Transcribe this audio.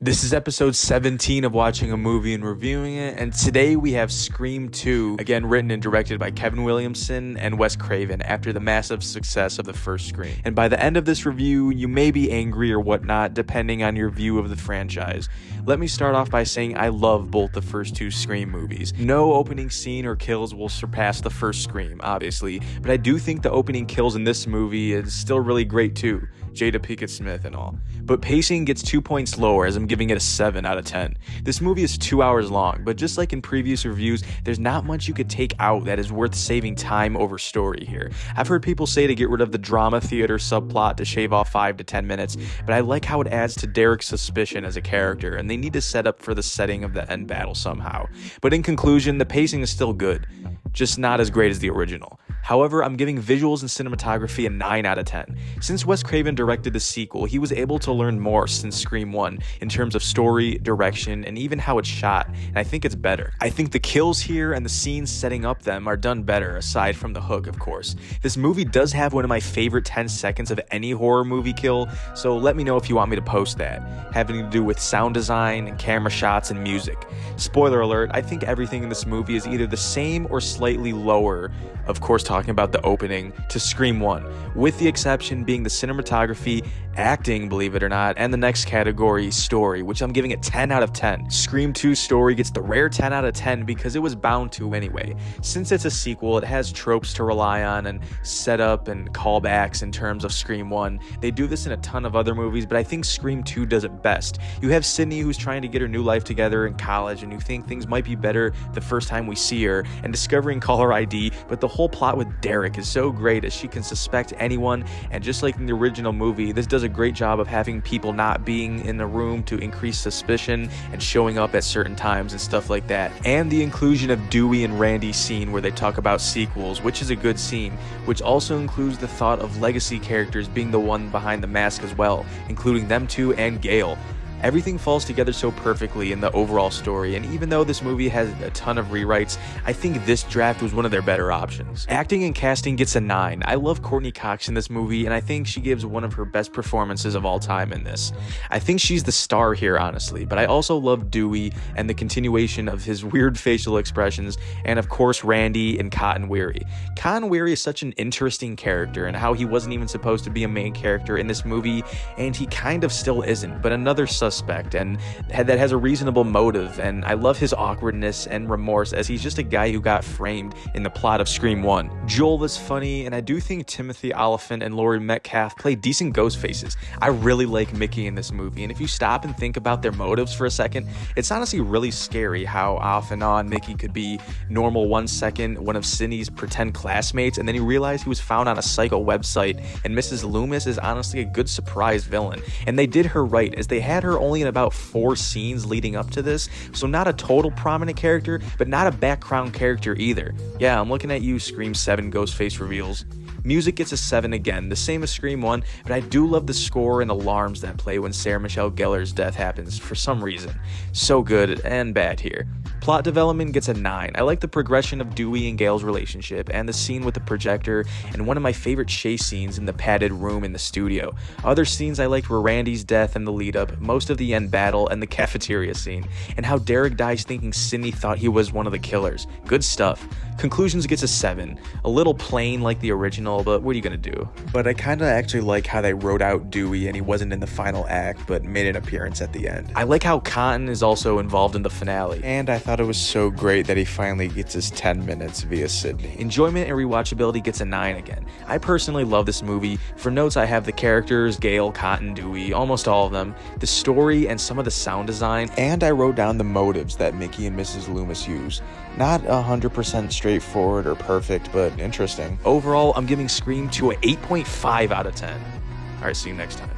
This is episode 17 of Watching a Movie and Reviewing It, and today we have Scream 2, again written and directed by Kevin Williamson and Wes Craven after the massive success of the first Scream. And by the end of this review, you may be angry or whatnot, depending on your view of the franchise. Let me start off by saying I love both the first two Scream movies. No opening scene or kills will surpass the first Scream, obviously, but I do think the opening kills in this movie is still really great too. Jada Pinkett Smith and all. But pacing gets 2 points lower as I'm giving it a 7 out of 10. This movie is 2 hours long, but just like in previous reviews, there's not much you could take out that is worth saving time over story here. I've heard people say to get rid of the drama theater subplot to shave off 5 to 10 minutes, but I like how it adds to Derek's suspicion as a character, and they need to set up for the setting of the end battle somehow. But in conclusion, the pacing is still good, just not as great as the original. However, I'm giving visuals and cinematography a 9 out of 10. Since Wes Craven directed the sequel, he was able to learn more since Scream 1 in terms of story, direction, and even how it's shot, and I think it's better. I think the kills here and the scenes setting up them are done better, aside from the hook, of course. This movie does have one of my favorite 10 seconds of any horror movie kill, so let me know if you want me to post that, having to do with sound design and camera shots and music. Spoiler alert, I think everything in this movie is either the same or slightly lower, of course talking about the opening, to Scream 1, with the exception being the cinematography, acting, believe it or not, and the next category, story, which I'm giving it 10 out of 10. Scream 2 story gets the rare 10 out of 10 because it was bound to anyway. Since it's a sequel, it has tropes to rely on and setup and callbacks in terms of Scream 1. They do this in a ton of other movies, but I think Scream 2 does it best. You have Sydney who's trying to get her new life together in college, and you think things might be better the first time we see her, and discovering caller ID, but the whole plot with Derek is so great as she can suspect anyone, and just like in the original movie, this does a great job of having people not being in the room to increase suspicion and showing up at certain times and stuff like that. And the inclusion of Dewey and Randy's scene where they talk about sequels, which is a good scene, which also includes the thought of legacy characters being the one behind the mask as well, including them two and Gale. Everything falls together so perfectly in the overall story, and even though this movie has a ton of rewrites, I think this draft was one of their better options. Acting and casting gets a 9. I love Courtney Cox in this movie, and I think she gives one of her best performances of all time in this. I think she's the star here, honestly, but I also love Dewey and the continuation of his weird facial expressions, and of course Randy and Cotton Weary. Cotton Weary is such an interesting character, and how he wasn't even supposed to be a main character in this movie, and he kind of still isn't, but another suspect and that has a reasonable motive, and I love his awkwardness and remorse as he's just a guy who got framed in the plot of Scream 1. Joel is funny, and I do think Timothy Olyphant and Laurie Metcalf play decent ghost faces. I really like Mickey in this movie, and if you stop and think about their motives for a second, it's honestly really scary how off and on Mickey could be normal 1 second, one of Sydney's pretend classmates, and then you realize he was found on a psycho website, and Mrs. Loomis is honestly a good surprise villain. And they did her right, as they had her only in about 4 scenes leading up to this, so not a total prominent character, but not a background character either. Yeah, I'm looking at you, Scream 7 Ghostface reveals. Music gets a 7 again, the same as Scream 1, but I do love the score and alarms that play when Sarah Michelle Gellar's death happens for some reason. So good and bad here. Plot development gets a 9. I like the progression of Dewey and Gale's relationship, and the scene with the projector, and one of my favorite chase scenes in the padded room in the studio. Other scenes I liked were Randy's death and the lead up, most of the end battle, and the cafeteria scene, and how Derek dies thinking Sydney thought he was one of the killers. Good stuff. Conclusions gets a 7. A little plain like the original, but what are you gonna do? But I kinda actually like how they wrote out Dewey and he wasn't in the final act, but made an appearance at the end. I like how Cotton is also involved in the finale, and I thought it was so great that he finally gets his 10 minutes via Sydney. Enjoyment and rewatchability gets a 9 again. I personally love this movie. For notes, I have the characters, Gale, Cotton, Dewey, almost all of them, the story, and some of the sound design, and I wrote down the motives that Mickey and Mrs. Loomis use. Not 100% straightforward or perfect, but interesting. Overall, I'm giving Scream 2 an 8.5 out of 10. Alright, see you next time.